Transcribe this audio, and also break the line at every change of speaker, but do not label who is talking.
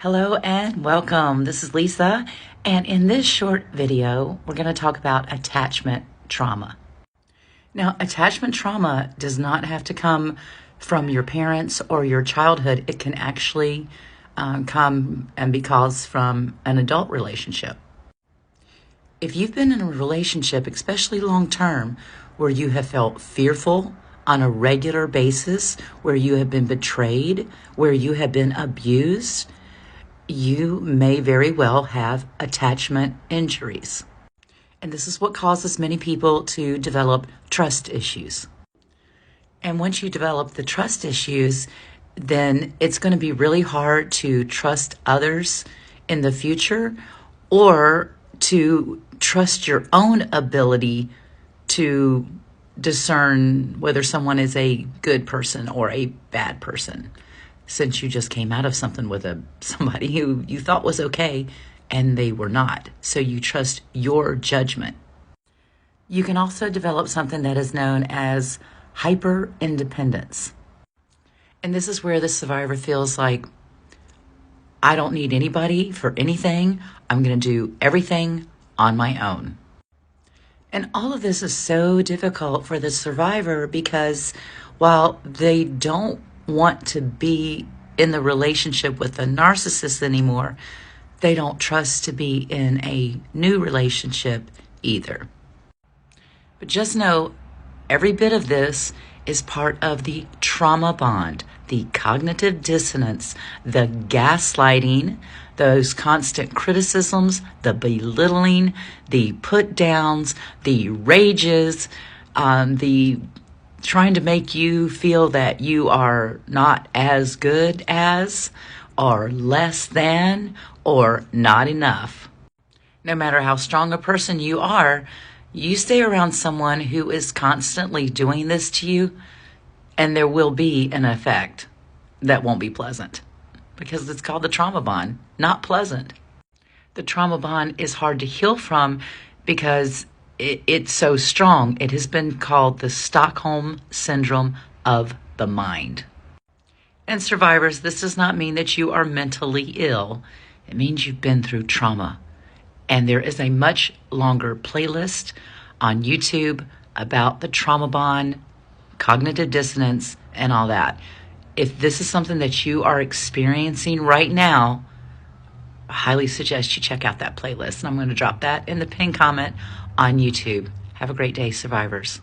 Hello and welcome. This is Lisa, and in this short video, we're going to talk about attachment trauma. Now, attachment trauma does not have to come from your parents or your childhood. It can actually come and be caused from an adult relationship. If you've been in a relationship, especially long term, where you have felt fearful on a regular basis, where you have been betrayed, where you have been abused, you may very well have attachment injuries. And this is what causes many people to develop trust issues. And once you develop the trust issues, then it's going to be really hard to trust others in the future or to trust your own ability to discern whether someone is a good person or a bad person, since you just came out of something with somebody who you thought was okay and they were not. So you trust your judgment. You can also develop something that is known as hyper independence. And this is where the survivor feels like, I don't need anybody for anything. I'm going to do everything on my own. And all of this is so difficult for the survivor because while they don't want to be in the relationship with a narcissist anymore, they don't trust to be in a new relationship either. But just know, every bit of this is part of the trauma bond, the cognitive dissonance, the gaslighting, those constant criticisms, the belittling, the put downs, the rages, the trying to make you feel that you are not as good as, or less than, or not enough. No matter how strong a person you are, you stay around someone who is constantly doing this to you, and there will be an effect that won't be pleasant, because it's called the trauma bond, not pleasant. The trauma bond is hard to heal from because it's so strong. It has been called the Stockholm Syndrome of the mind. And survivors, this does not mean that you are mentally ill. It means you've been through trauma. And there is a much longer playlist on YouTube about the trauma bond, cognitive dissonance, and all that. If this is something that you are experiencing right now, I highly suggest you check out that playlist. And I'm going to drop that in the pinned comment on YouTube. Have a great day, survivors.